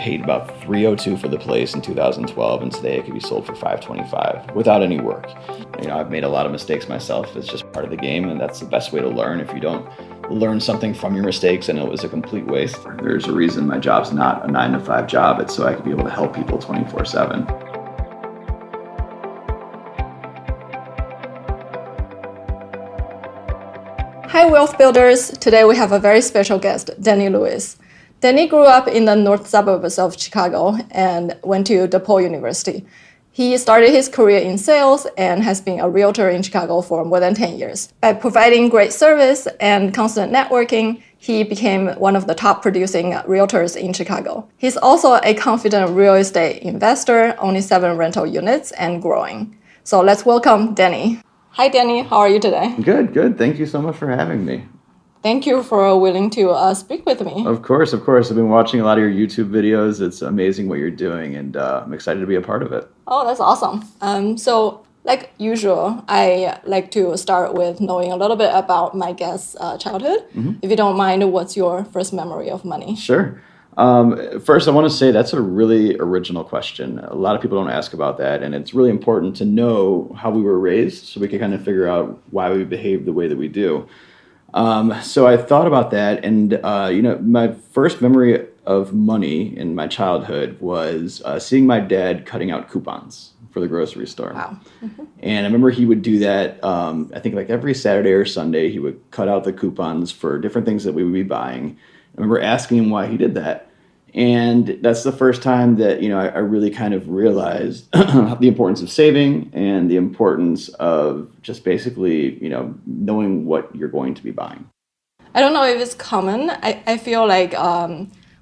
paid about $302 for the place in 2012, and today it could be sold for $525 without any work. I've made a lot of mistakes myself. It's just part of the game, and that's the best way to learn. If you don't learn something from your mistakes and it was a complete waste, there's a reason my job's not a 9-to-5 job. It's so I can be able to help people 24/7. Hi, Wealth Builders. Today we have a very special guest, Danny Lewis. Danny grew up in the north suburbs of Chicago and went to DePaul University. He started his career in sales and has been a realtor in Chicago for more than 10 years. By providing great service and constant networking, he became one of the top producing realtors in Chicago. He's also a confident real estate investor, owning 7 rental units and growing. So let's welcome Danny. Hi, Danny. How are you today? Good. Thank you so much for having me. Thank you for willing to speak with me. Of course. I've been watching a lot of your YouTube videos. It's amazing what you're doing, and I'm excited to be a part of it. Oh, that's awesome. So like usual, I like to start with knowing a little bit about my guest's childhood. Mm-hmm. If you don't mind, what's your first memory of money? Sure. First, I want to say that's a really original question. A lot of people don't ask about that, and it's really important to know how we were raised so we can kind of figure out why we behave the way that we do. So I thought about that, and my first memory of money in my childhood was seeing my dad cutting out coupons for the grocery store. Wow. Mm-hmm. And I remember he would do that, I think like every Saturday or Sunday, he would cut out the coupons for different things that we would be buying. I remember asking him why he did that. And that's the first time that, I really kind of realized the importance of saving and the importance of just basically, knowing what you're going to be buying. I don't know if it's common. I feel like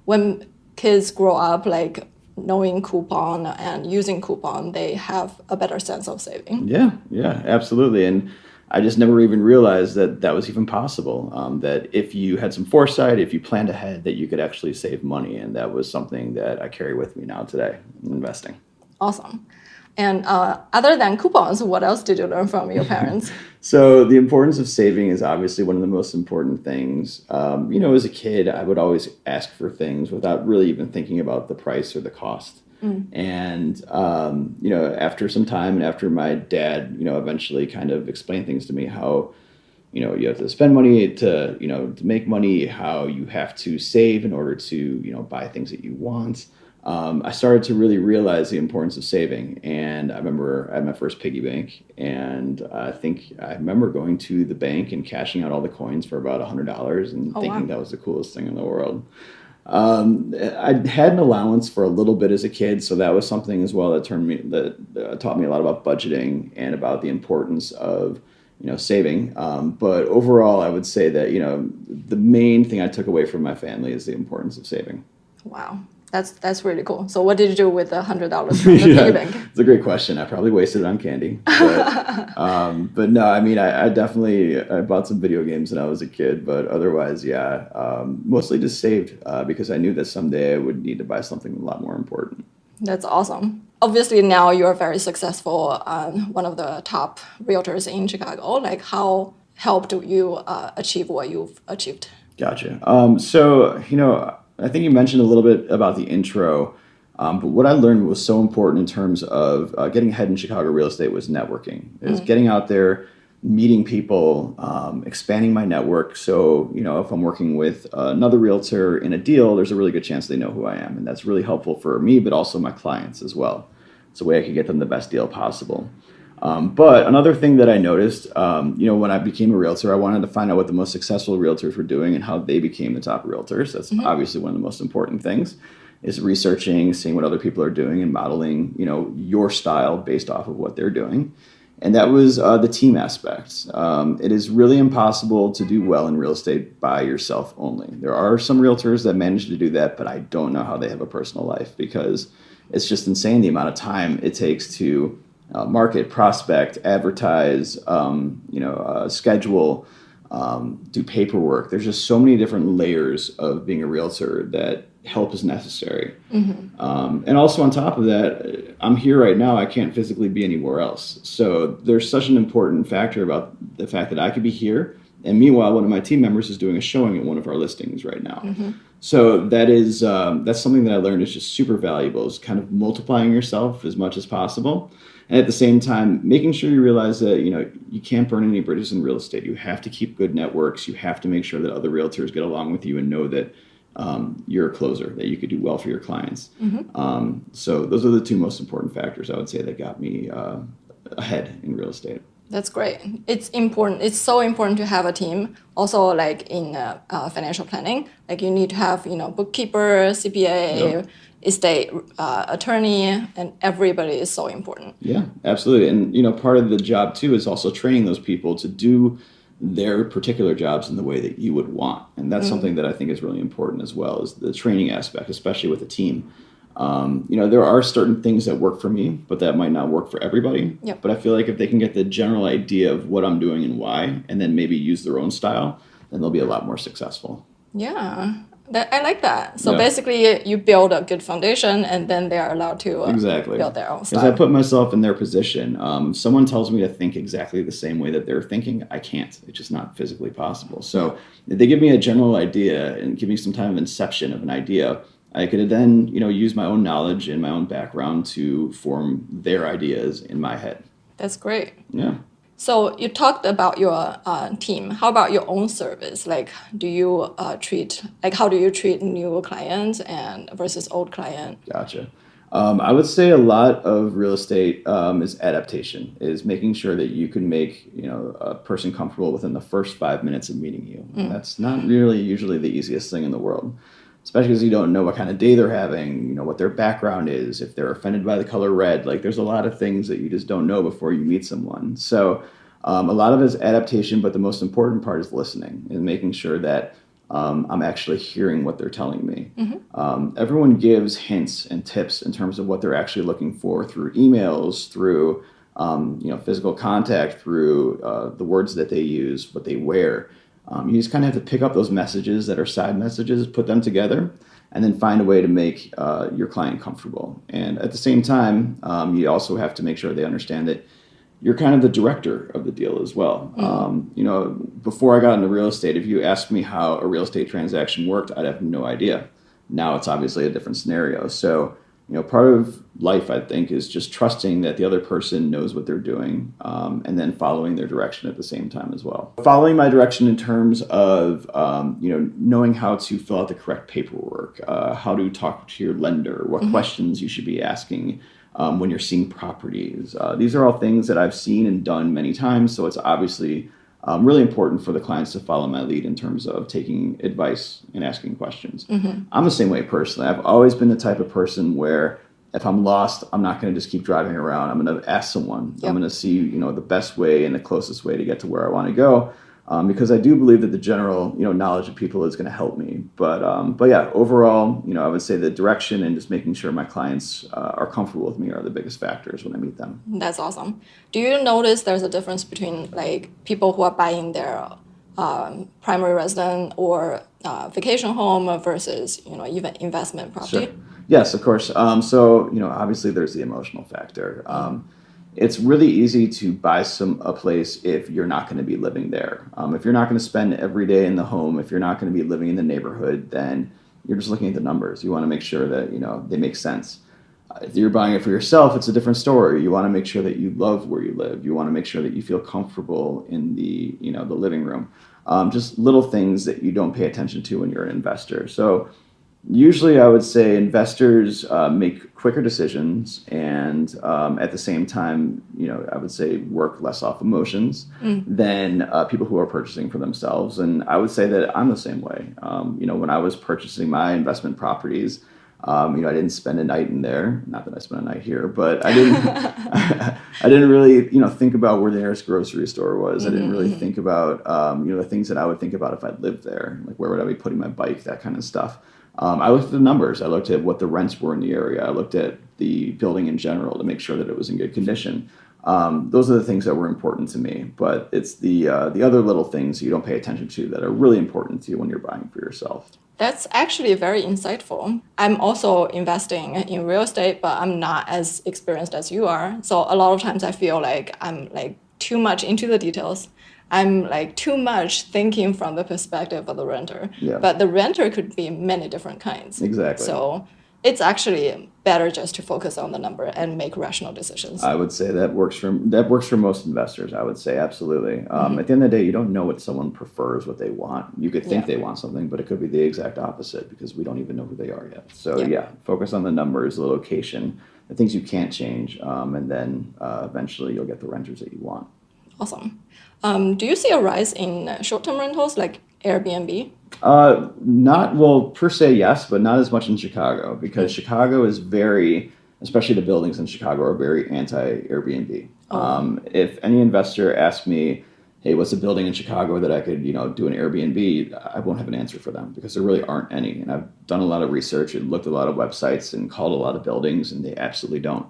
when kids grow up, like knowing coupon and using coupon, they have a better sense of saving. Yeah, absolutely. And I just never even realized that was even possible, that if you had some foresight, if you planned ahead, that you could actually save money. And that was something that I carry with me now today in investing. Awesome. And other than coupons, what else did you learn from your parents? So the importance of saving is obviously one of the most important things. As a kid, I would always ask for things without really even thinking about the price or the cost. And, after some time and after my dad, eventually kind of explained things to me, how, you have to spend money to make money, how you have to save in order to, buy things that you want. I started to really realize the importance of saving. And I remember I had my first piggy bank, and I remember going to the bank and cashing out all the coins for about $100 and thinking that was the coolest thing in the world. I had an allowance for a little bit as a kid, so that was something as well that taught me a lot about budgeting and about the importance of saving. But overall, I would say that the main thing I took away from my family is the importance of saving. Wow. That's really cool. So what did you do with the $100 from the piggy bank? It's a great question. I probably wasted it on candy. But no, I mean, I definitely bought some video games when I was a kid, but otherwise, mostly just saved because I knew that someday I would need to buy something a lot more important. That's awesome. Obviously, now you're very successful, one of the top realtors in Chicago. Like, how helped you achieve what you've achieved? Gotcha. I think you mentioned a little bit about the intro, but what I learned was so important in terms of getting ahead in Chicago real estate was networking. Is getting out there, meeting people, expanding my network. So, if I'm working with another realtor in a deal, there's a really good chance they know who I am. And that's really helpful for me, but also my clients as well. It's a way I can get them the best deal possible. But another thing that I noticed, when I became a realtor, I wanted to find out what the most successful realtors were doing and how they became the top realtors. That's obviously one of the most important things, is researching, seeing what other people are doing and modeling, your style based off of what they're doing. And that was the team aspect. It is really impossible to do well in real estate by yourself only. There are some realtors that manage to do that, but I don't know how they have a personal life, because it's just insane the amount of time it takes to market, prospect, advertise, schedule, do paperwork. There's just so many different layers of being a realtor that help is necessary. And also on top of that, I'm here right now. I can't physically be anywhere else. So there's such an important factor about the fact that I could be here. And meanwhile, one of my team members is doing a showing at one of our listings right now. So that's something that I learned is just super valuable, is kind of multiplying yourself as much as possible. And at the same time, making sure you realize that, you can't burn any bridges in real estate. You have to keep good networks. You have to make sure that other realtors get along with you and know that you're a closer, that you could do well for your clients. So those are the two most important factors, I would say, that got me ahead in real estate. That's great. It's important. It's so important to have a team. Also, like in financial planning, like you need to have, bookkeeper, CPA, estate attorney, and everybody is so important. Yeah, absolutely. And, part of the job too is also training those people to do their particular jobs in the way that you would want. And that's something that I think is really important as well, is the training aspect, especially with a team. There are certain things that work for me, but that might not work for everybody. Yep. But I feel like if they can get the general idea of what I'm doing and why, and then maybe use their own style, then they'll be a lot more successful. Yeah, I like that. So basically, you build a good foundation, and then they are allowed to build their own style. Because I put myself in their position. If someone tells me to think exactly the same way that they're thinking, I can't. It's just not physically possible. So if they give me a general idea and give me some time of inception of an idea, I could then, use my own knowledge and my own background to form their ideas in my head. That's great. Yeah. So you talked about your team. How about your own service? Like, do you how do you treat new clients and versus old client? Gotcha. I would say a lot of real estate is adaptation, is making sure that you can make, a person comfortable within the first 5 minutes of meeting you. And that's not really usually the easiest thing in the world, especially because you don't know what kind of day they're having, what their background is, if they're offended by the color red. Like, there's a lot of things that you just don't know before you meet someone. So a lot of it is adaptation, but the most important part is listening and making sure that I'm actually hearing what they're telling me. Everyone gives hints and tips in terms of what they're actually looking for through emails, through physical contact, through the words that they use, what they wear. You just kind of have to pick up those messages that are side messages, put them together, and then find a way to make your client comfortable. And at the same time, you also have to make sure they understand that you're kind of the director of the deal as well. Before I got into real estate, if you asked me how a real estate transaction worked, I'd have no idea. Now it's obviously a different scenario. So, part of life, I think, is just trusting that the other person knows what they're doing, and then following their direction at the same time as well. Following my direction in terms of, knowing how to fill out the correct paperwork, how to talk to your lender, what questions you should be asking when you're seeing properties. These are all things that I've seen and done many times, so it's obviously really important for the clients to follow my lead in terms of taking advice and asking questions. I'm the same way personally. I've always been the type of person where if I'm lost, I'm not going to just keep driving around. I'm going to ask someone. I'm going to see, the best way and the closest way to get to where I want to go. Because I do believe that the general, knowledge of people is going to help me. But yeah, overall, I would say the direction and just making sure my clients are comfortable with me are the biggest factors when I meet them. That's awesome. Do you notice there's a difference between like people who are buying their primary residence or vacation home versus, even investment property? Sure. Yes, of course. So, obviously there's the emotional factor. It's really easy to buy a place if you're not going to be living there. If you're not going to spend every day in the home, if you're not going to be living in the neighborhood, then you're just looking at the numbers. You want to make sure that, they make sense. If you're buying it for yourself, it's a different story. You want to make sure that you love where you live. You want to make sure that you feel comfortable in the, the living room. Just little things that you don't pay attention to when you're an investor. So usually I would say investors make quicker decisions and at the same time, I would say work less off emotions than people who are purchasing for themselves. And I would say that I'm the same way. When I was purchasing my investment properties, I didn't spend a night in there. Not that I spent a night here, but I didn't. I didn't really, think about where the nearest grocery store was. I didn't really think about, the things that I would think about if I lived there, like where would I be putting my bike, that kind of stuff. I looked at the numbers. I looked at what the rents were in the area. I looked at the building in general to make sure that it was in good condition. Those are the things that were important to me. But it's the other little things you don't pay attention to that are really important to you when you're buying for yourself. That's actually very insightful. I'm also investing in real estate, but I'm not as experienced as you are. So a lot of times I feel like I'm like too much into the details. I'm like too much thinking from the perspective of the renter. Yeah. But the renter could be many different kinds. Exactly. So it's actually better just to focus on the number and make rational decisions. I would say that works for most investors. I would say absolutely. At the end of the day, you don't know what someone prefers, what they want. You could think they want something, but it could be the exact opposite because we don't even know who they are yet. So focus on the numbers, the location, the things you can't change, and then eventually you'll get the renters that you want. Awesome. Do you see a rise in short-term rentals like Airbnb? Not well per se, yes, but not as much in Chicago because Chicago is especially the buildings in Chicago are very anti-Airbnb. If any investor asks me, hey, what's a building in Chicago that I could, do an Airbnb, I won't have an answer for them because there really aren't any. And I've done a lot of research and looked at a lot of websites and called a lot of buildings, and they absolutely don't.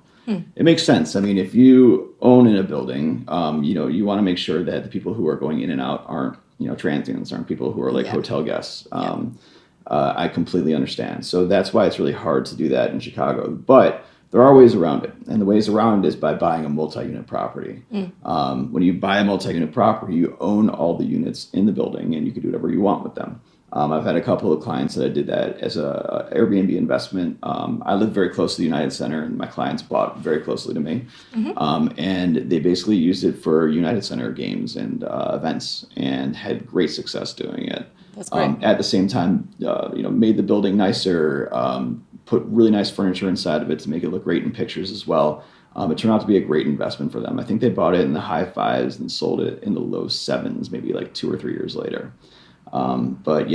It makes sense. I mean, if you own in a building, you want to make sure that the people who are going in and out aren't, transients, aren't people who are like hotel guests. I completely understand. So that's why it's really hard to do that in Chicago. But there are ways around it. And the ways around it is by buying a multi-unit property. When you buy a multi-unit property, you own all the units in the building and you can do whatever you want with them. I've had a couple of clients that I did that as a Airbnb investment. I live very close to the United Center, and my clients bought very closely to me. And they basically used it for United Center games and events, and had great success doing it. That's great. At the same time, made the building nicer, put really nice furniture inside of it to make it look great in pictures as well. It turned out to be a great investment for them. I think they bought it in the high 5s and sold it in the low 7s, maybe like 2 or 3 years later. Airbnbs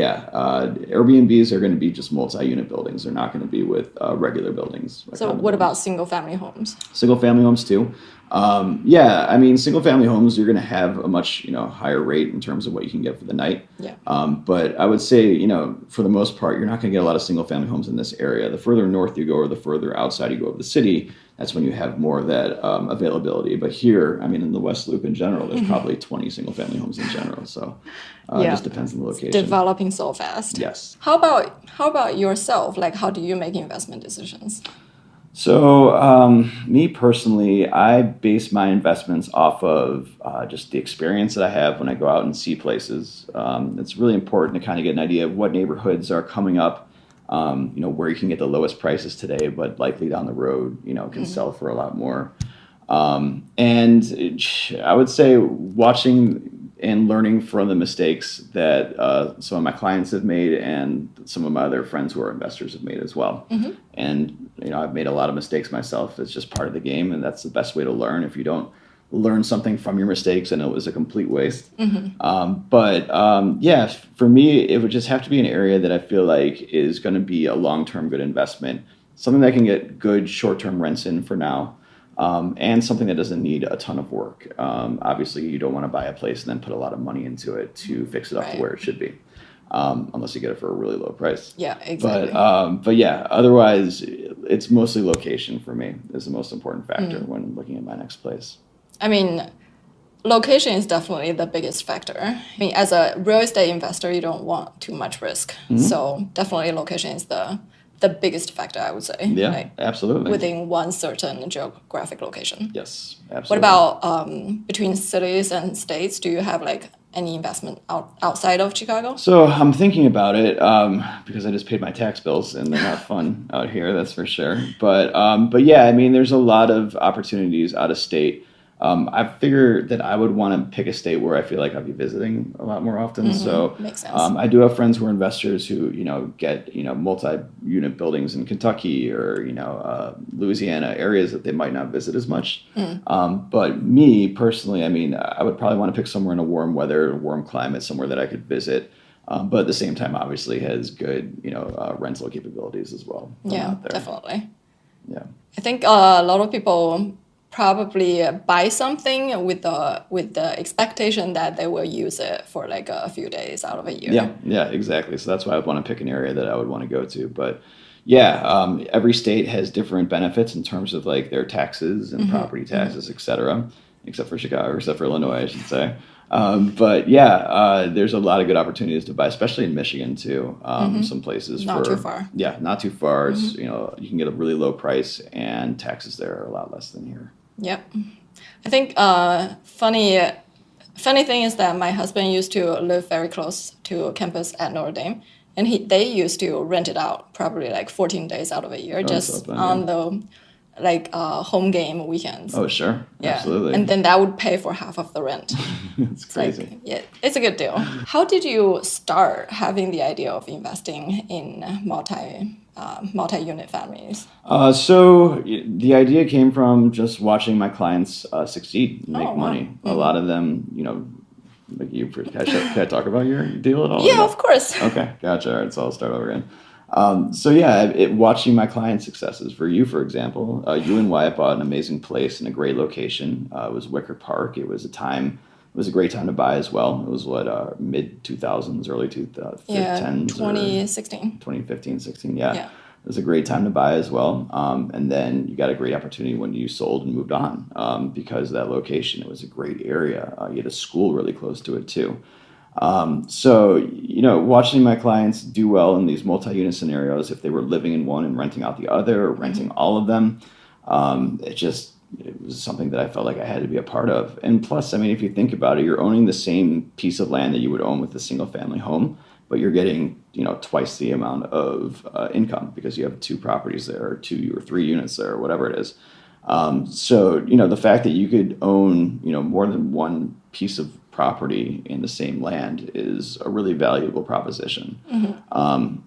are going to be just multi-unit buildings. They're not going to be with regular buildings. So what about single-family homes? Single-family homes too. Single-family homes, you're going to have a much higher rate in terms of what you can get for the night. Yeah. But I would say for the most part, you're not going to get a lot of single-family homes in this area. The further north you go, or the further outside you go of the city, that's when you have more of that availability. But here, in the West Loop in general, there's probably 20 single-family homes in general. So it just depends on the location. It's developing so fast. Yes. How about yourself? Like, how do you make investment decisions? So me personally, I base my investments off of just the experience that I have when I go out and see places. It's really important to kind of get an idea of what neighborhoods are coming up. Where you can get the lowest prices today, but likely down the road, can sell for a lot more. And I would say watching and learning from the mistakes that some of my clients have made and some of my other friends who are investors have made as well. And, I've made a lot of mistakes myself. It's just part of the game, and that's the best way to learn. If you don't learn something from your mistakes, and it was a complete waste. For me, it would just have to be an area that I feel like is going to be a long-term good investment, something that can get good short-term rents in for now, and something that doesn't need a ton of work. Obviously, you don't want to buy a place and then put a lot of money into it to fix it up to where it should be, unless you get it for a really low price. Yeah, exactly. Otherwise, it's mostly location for me is the most important factor when looking at my next place. Location is definitely the biggest factor. As a real estate investor, you don't want too much risk. So definitely location is the biggest factor, I would say. Yeah, absolutely. Within one certain geographic location. Yes, absolutely. What about between cities and states? Do you have any investment outside of Chicago? So I'm thinking about it because I just paid my tax bills and they're not fun out here, that's for sure. But there's a lot of opportunities out of state. I figured that I would want to pick a state where I feel like I'll be visiting a lot more often. So makes sense. I do have friends who are investors who, get, multi-unit buildings in Kentucky or, Louisiana, areas that they might not visit as much. But me personally, I would probably want to pick somewhere in a warm weather, warm climate, somewhere that I could visit. But at the same time, obviously has good, rental capabilities as well. Yeah, definitely. Yeah. I think a lot of people probably buy something with the expectation that they will use it for a few days out of a year. Yeah, exactly. So that's why I would want to pick an area that I would want to go to. But every state has different benefits in terms of their taxes and property taxes, et cetera, except for Chicago, except for Illinois, I should say. There's a lot of good opportunities to buy, especially in Michigan too. Some places not too far. Yeah, not too far. It's, you can get a really low price, and taxes there are a lot less than here. Yep. I think funny Funny thing is that my husband used to live very close to campus at Notre Dame, and they used to rent it out probably like 14 days out of a year, just on the home game weekends. Oh, sure. Yeah. Absolutely. And then that would pay for half of the rent. It's crazy. It's a good deal. How did you start having the idea of investing in multi-unit families? So the idea came from just watching my clients succeed, make money. Mm-hmm. A lot of them, like you. Can I talk about your deal at all? Yeah, of course. Okay, gotcha. All right, so I'll start over again. Watching my client successes. For you, for example, you and Wyatt bought an amazing place in a great location. It was Wicker Park. It was a great time to buy as well. It was mid 2000s, early 2010s. Yeah, 2016. 2015, 16, yeah. Yeah. It was a great time to buy as well. And then you got a great opportunity when you sold and moved on because of that location. It was a great area. You had a school really close to it too. Watching my clients do well in these multi-unit scenarios, if they were living in one and renting out the other or renting all of them, it was something that I felt like I had to be a part of. And plus, if you think about it, you're owning the same piece of land that you would own with a single family home, but you're getting, twice the amount of income because you have 2 properties there or 2 or 3 units there or whatever it is. The fact that you could own, more than one piece of property in the same land is a really valuable proposition. Mm-hmm.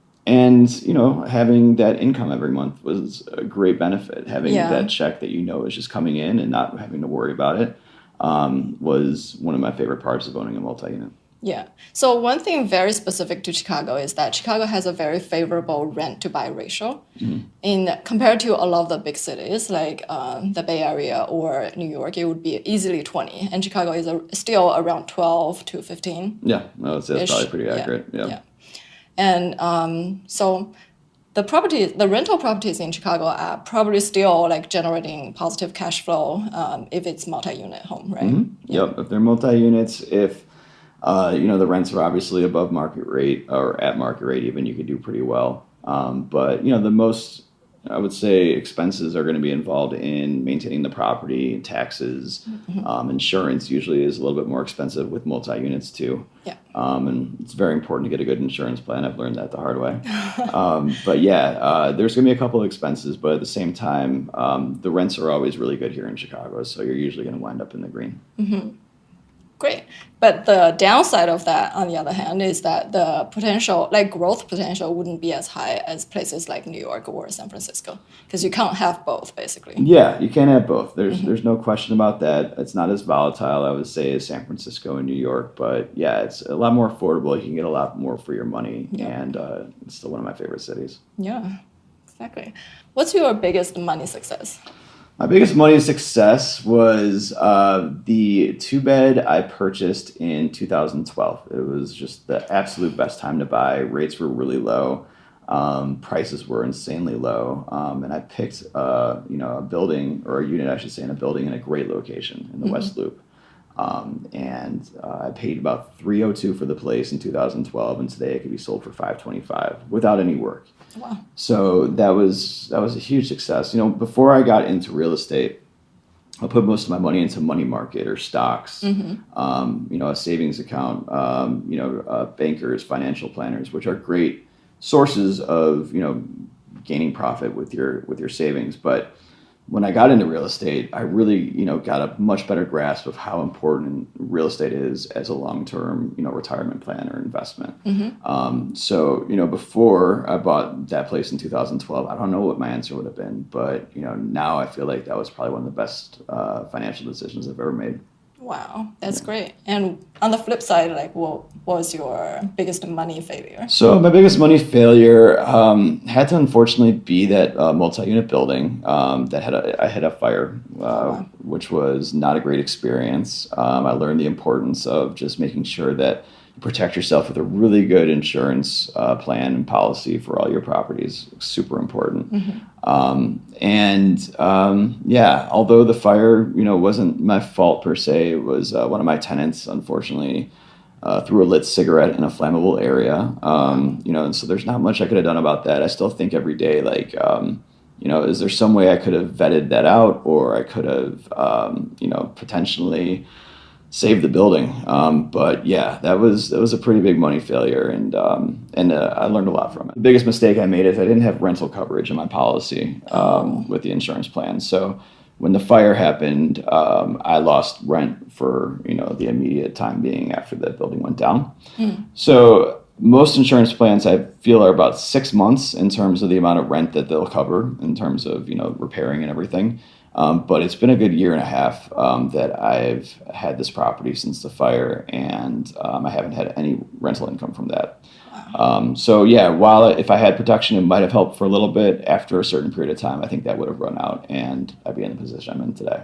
Having that income every month was a great benefit. Having that check that is just coming in and not having to worry about it was one of my favorite parts of owning a multi-unit. Yeah. So one thing very specific to Chicago is that Chicago has a very favorable rent-to-buy ratio. Mm-hmm. Compared to a lot of the big cities like the Bay Area or New York, it would be easily 20. And Chicago is still around 12 to 15. Yeah, that's probably pretty accurate. Yeah. And so the rental properties in Chicago are probably still generating positive cash flow if it's multi-unit home, right? Mm-hmm. Yeah. Yep. If they're multi-units, if the rents are obviously above market rate or at market rate, even you could do pretty well. But the most, I would say, expenses are going to be involved in maintaining the property, taxes, mm-hmm. Insurance usually is a little bit more expensive with multi-units too. Yeah. And it's very important to get a good insurance plan. I've learned that the hard way. There's going to be a couple of expenses, but at the same time, the rents are always really good here in Chicago, so you're usually going to wind up in the green. Mm-hmm. Great. But the downside of that, on the other hand, is that the potential, growth potential, wouldn't be as high as places like New York or San Francisco, because you can't have both, basically. Yeah, you can't have both. There's no question about that. It's not as volatile, I would say, as San Francisco and New York, but yeah, it's a lot more affordable. You can get a lot more for your money, and it's still one of my favorite cities. Yeah, exactly. What's your biggest money success? My biggest money success was the 2-bed I purchased in 2012. It was just the absolute best time to buy. Rates were really low. Prices were insanely low. And I picked a building, or a unit, I should say, in a building in a great location in the mm-hmm. West Loop. I paid about $302 for the place in 2012, and today it could be sold for $525 without any work. Wow. So that was a huge success. Before I got into real estate, I put most of my money into money market or stocks, mm-hmm. A savings account, bankers, financial planners, which are great sources of, gaining profit with your savings. But when I got into real estate, I really, got a much better grasp of how important real estate is as a long-term, retirement plan or investment. Mm-hmm. Before I bought that place in 2012, I don't know what my answer would have been, but, now I feel like that was probably one of the best financial decisions I've ever made. Wow, that's great. And on the flip side, what was your biggest money failure? So my biggest money failure had to unfortunately be that multi-unit building that I had a fire, which was not a great experience. I learned the importance of just making sure that you protect yourself with a really good insurance plan and policy for all your properties. Super important. Mm-hmm. Although the fire, wasn't my fault per se, it was one of my tenants, unfortunately, threw a lit cigarette in a flammable area. And so there's not much I could have done about that. I still think every day, is there some way I could have vetted that out, or I could have, potentially save the building. But yeah, that was a pretty big money failure, and I learned a lot from it. The biggest mistake I made is I didn't have rental coverage in my policy with the insurance plan. So when the fire happened, I lost rent for the immediate time being after the building went down. So most insurance plans I feel are about 6 months in terms of the amount of rent that they'll cover in terms of repairing and everything. But it's been a good year and a half that I've had this property since the fire, and I haven't had any rental income from that. So yeah, while if I had protection, it might have helped for a little bit. After a certain period of time, I think that would have run out, and I'd be in the position I'm in today.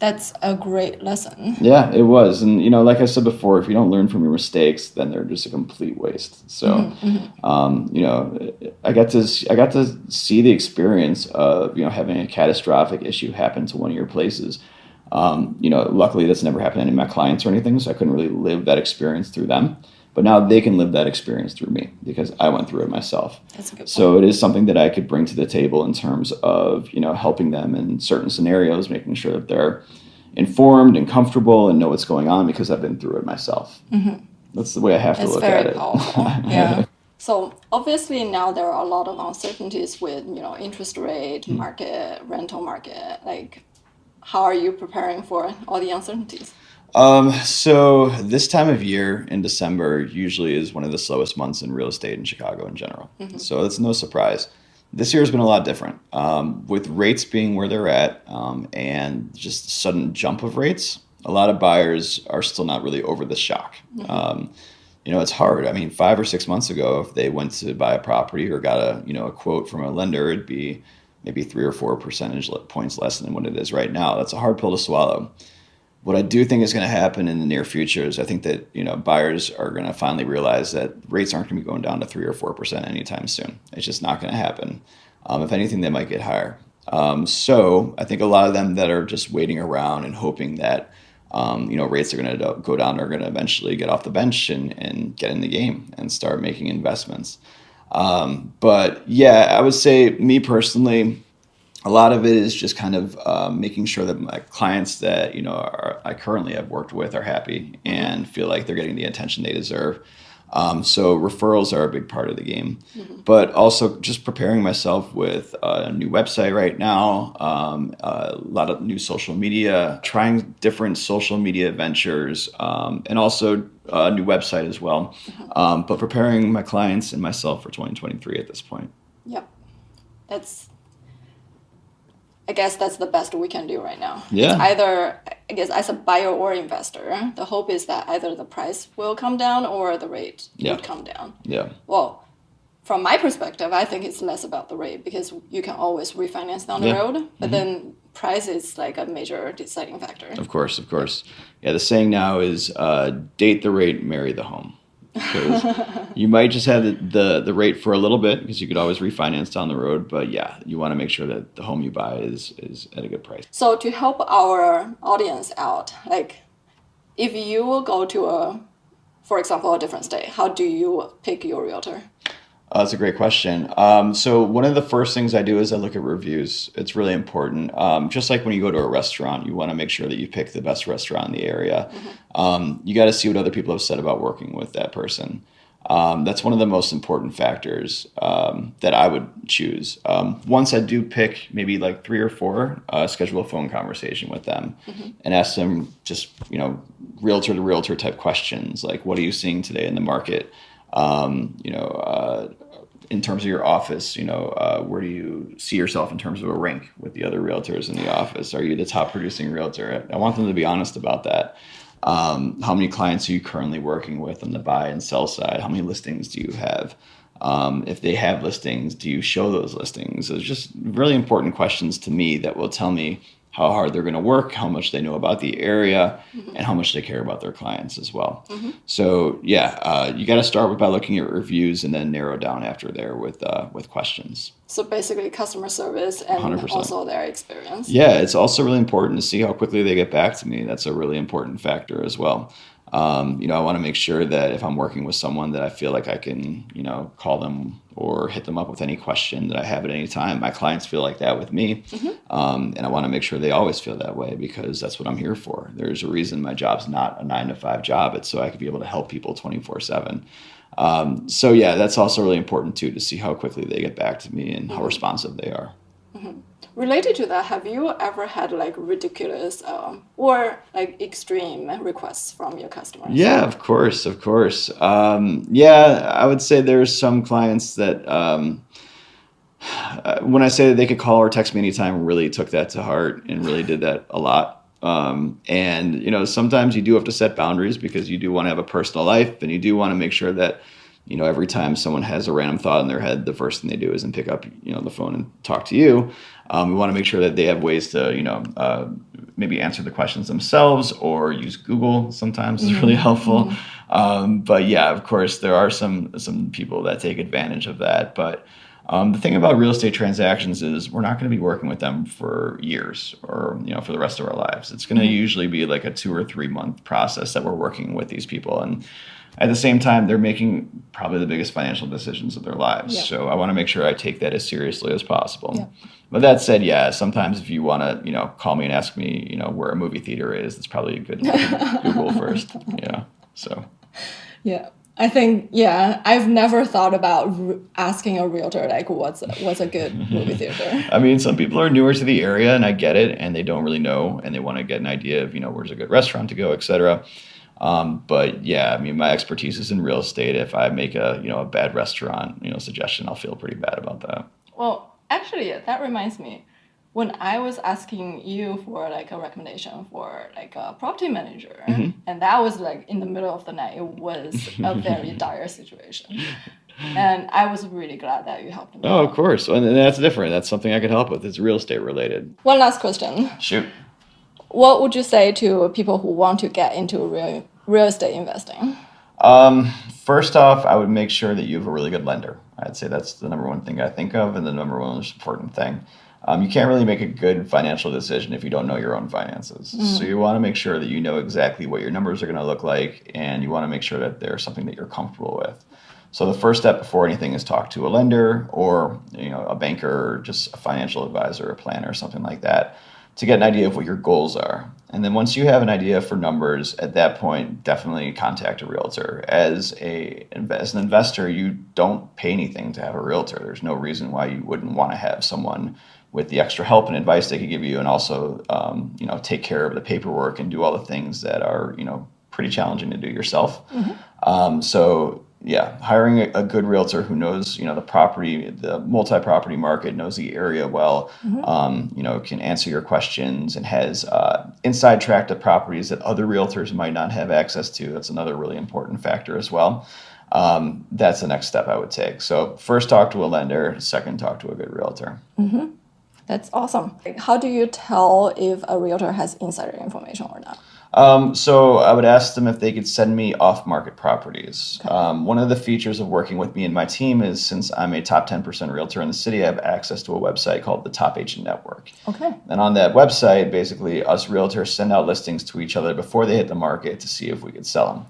That's a great lesson. Yeah, it was. And, like I said before, if you don't learn from your mistakes, then they're just a complete waste. So, I got to see the experience of, having a catastrophic issue happen to one of your places. Luckily that's never happened to any of my clients or anything, so I couldn't really live that experience through them. But now they can live that experience through me because I went through it myself. That's a good point. So it is something that I could bring to the table in terms of, helping them in certain scenarios, making sure that they're informed and comfortable and know what's going on because I've been through it myself. That's the way I have to look at it. That's very powerful. Yeah. So obviously now there are a lot of uncertainties with, interest rate, market, rental market. Like, how are you preparing for all the uncertainties? So this time of year in December usually is one of the slowest months in real estate in Chicago in general. So it's no surprise. This year has been a lot different. With rates being where they're at, and just the sudden jump of rates, a lot of buyers are still not really over the shock. It's hard. I mean, 5 or 6 months ago, if they went to buy a property or got a quote from a lender, it'd be maybe 3 or 4 percentage points less than what it is right now. That's a hard pill to swallow. What I do think is going to happen in the near future is I think that buyers are going to finally realize that rates aren't going to be going down to 3 or 4% anytime soon. It's just not going to happen. If anything, they might get higher. So I think a lot of them that are just waiting around and hoping that rates are going to go down are going to eventually get off the bench and get in the game and start making investments. But yeah, I would say me personally, a lot of it is just kind of making sure that my clients that I currently have worked with are happy and feel like they're getting the attention they deserve. So referrals are a big part of the game, but also just preparing myself with a new website right now, a lot of new social media, trying different social media ventures, and also a new website as well. But preparing my clients and myself for 2023 at this point. Yep. I guess that's the best we can do right now. Yeah. It's either, I guess, as a buyer or investor, the hope is that either the price will come down or the rate would come down. Yeah. Well, from my perspective, I think it's less about the rate because you can always refinance down the road. But then price is like a major deciding factor. Of course. Yeah, the saying now is date the rate, marry the home. Because you might just have the rate for a little bit because you could always refinance down the road. But yeah, you want to make sure that the home you buy is at a good price. So to help our audience out, like if you will go to for example, a different state, how do you pick your realtor? That's a great question. So one of the first things I do is I look at reviews. It's really important. Just like when you go to a restaurant, you want to make sure that you pick the best restaurant in the area. You got to see what other people have said about working with that person. That's one of the most important factors that I would choose. Once I do pick maybe like 3 or 4, schedule a phone conversation with them and ask them just, realtor to realtor type questions. Like, what are you seeing today in the market? In terms of your office, where do you see yourself in terms of a rank with the other realtors in the office? Are you the top producing realtor? I want them to be honest about that. How many clients are you currently working with on the buy and sell side? How many listings do you have? If they have listings, do you show those listings? It's just really important questions to me that will tell me how hard they're going to work, how much they know about the area, and how much they care about their clients as well. So yeah, you got to start by looking at reviews and then narrow down after there with questions. So basically customer service and 100%. Also their experience. Yeah, it's also really important to see how quickly they get back to me. That's a really important factor as well. I want to make sure that if I'm working with someone that I feel like I can, call them or hit them up with any question that I have at any time. My clients feel like that with me. And I want to make sure they always feel that way because that's what I'm here for. There's a reason my job's not a 9-to-5 job. It's so I can be able to help people 24/7. So yeah, that's also really important too, to see how quickly they get back to me and how responsive they are. Related to that, have you ever had like ridiculous or like extreme requests from your customers? Yeah, of course. Yeah, I would say there's some clients that when I say that they could call or text me anytime, really took that to heart and really did that a lot. And sometimes you do have to set boundaries because you do want to have a personal life and you do want to make sure that, every time someone has a random thought in their head, the first thing they do isn't pick up, the phone and talk to you. We want to make sure that they have ways to, maybe answer the questions themselves or use Google sometimes is really helpful. But yeah, of course, there are some people that take advantage of that. But the thing about real estate transactions is we're not going to be working with them for years or, for the rest of our lives. It's going to usually be like a 2 or 3 month process that we're working with these people. And at the same time, they're making probably the biggest financial decisions of their lives. Yeah. So I want to make sure I take that as seriously as possible. Yeah. But that said, yeah, sometimes if you want to, call me and ask me, where a movie theater is, it's probably a good Google first. Yeah. So. Yeah. I think, I've never thought about asking a realtor, like, what's a good movie theater? I mean, some people are newer to the area, and I get it, and they don't really know, and they want to get an idea of, where's a good restaurant to go, et cetera. But yeah, I mean, my expertise is in real estate. If I make a bad restaurant, suggestion, I'll feel pretty bad about that. Well, actually, that reminds me. When I was asking you for like a recommendation for like a property manager, and that was like in the middle of the night, it was a very dire situation. And I was really glad that you helped me. Oh, of course. And that's different. That's something I could help with. It's real estate related. One last question. Shoot. What would you say to people who want to get into real estate investing? First off, I would make sure that you have a really good lender. I'd say that's the number one thing I think of and the number one most important thing. You can't really make a good financial decision if you don't know your own finances. So you want to make sure that you know exactly what your numbers are going to look like, and you want to make sure that they're something that you're comfortable with. So the first step before anything is talk to a lender or a banker or just a financial advisor, a planner, or something like that to get an idea of what your goals are. And then once you have an idea for numbers, at that point, definitely contact a realtor. As an investor, you don't pay anything to have a realtor. There's no reason why you wouldn't want to have someone with the extra help and advice they could give you, and also, take care of the paperwork and do all the things that are, pretty challenging to do yourself. So yeah, hiring a good realtor who knows, the multi-property market, knows the area well, can answer your questions and has inside track to properties that other realtors might not have access to. That's another really important factor as well. That's the next step I would take. So first, talk to a lender. Second, talk to a good realtor. That's awesome. How do you tell if a realtor has insider information or not? So I would ask them if they could send me off-market properties. Okay. One of the features of working with me and my team is, since I'm a top 10% realtor in the city, I have access to a website called the Top Agent Network. Okay. And on that website, basically, us realtors send out listings to each other before they hit the market to see if we could sell them.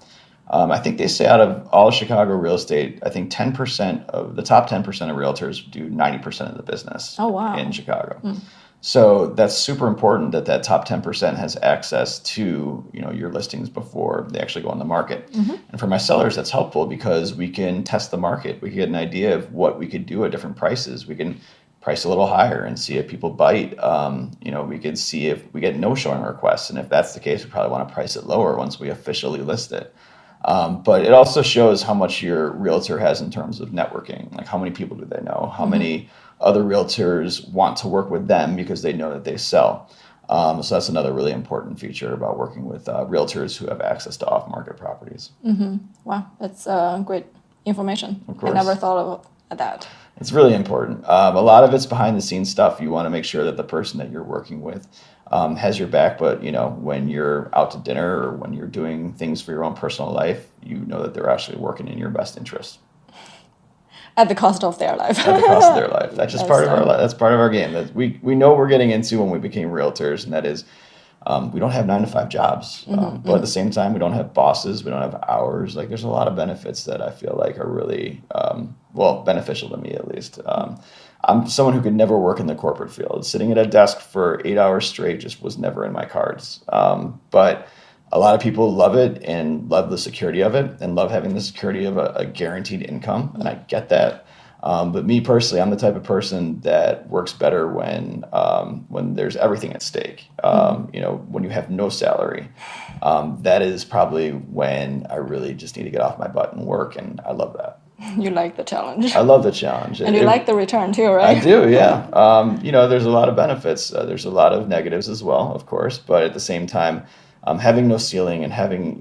I think they say out of all Chicago real estate, I think 10% of the top 10% of realtors do 90% of the business in Chicago. So that's super important that top 10% has access to, your listings before they actually go on the market. And for my sellers, that's helpful because we can test the market. We can get an idea of what we could do at different prices. We can price a little higher and see if people bite. We could see if we get no showing requests. And if that's the case, we probably want to price it lower once we officially list it. But it also shows how much your realtor has in terms of networking. Like, how many people do they know? How many other realtors want to work with them because they know that they sell? So that's another really important feature about working with realtors who have access to off-market properties. Wow, that's great information. Of course. I never thought of that. It's really important. A lot of it's behind-the-scenes stuff. You want to make sure that the person that you're working with has your back, but when you're out to dinner or when you're doing things for your own personal life, that they're actually working in your best interest. At the cost of their life. At the cost of their life. That's just part of our life. That's part of our game. That we know we're getting into when we became realtors, and that is we don't have 9 to 5 jobs, but at the same time, we don't have bosses, we don't have hours. Like there's a lot of benefits that I feel like are really, beneficial to me at least. I'm someone who could never work in the corporate field. Sitting at a desk for 8 hours straight just was never in my cards. But a lot of people love it and love the security of it and love having the security of a guaranteed income. And I get that. But me personally, I'm the type of person that works better when there's everything at stake. When you have no salary, that is probably when I really just need to get off my butt and work. And I love that. You like the challenge. I love the challenge. And you like the return too, right? I do, yeah. There's a lot of benefits. There's a lot of negatives as well, of course. But at the same time, having no ceiling and having,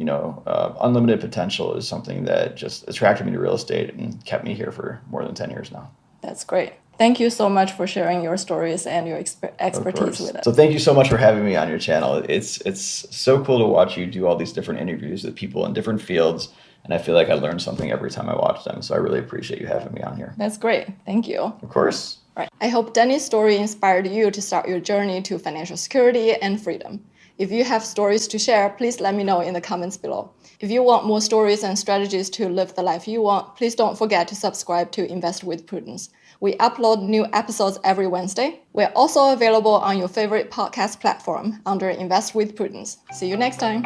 unlimited potential is something that just attracted me to real estate and kept me here for more than 10 years now. That's great. Thank you so much for sharing your stories and your expertise with us. So thank you so much for having me on your channel. It's so cool to watch you do all these different interviews with people in different fields. And I feel like I learn something every time I watch them. So I really appreciate you having me on here. That's great. Thank you. Of course. Right. I hope Danny's story inspired you to start your journey to financial security and freedom. If you have stories to share, please let me know in the comments below. If you want more stories and strategies to live the life you want, please don't forget to subscribe to Invest with Prudence. We upload new episodes every Wednesday. We're also available on your favorite podcast platform under Invest with Prudence. See you next time.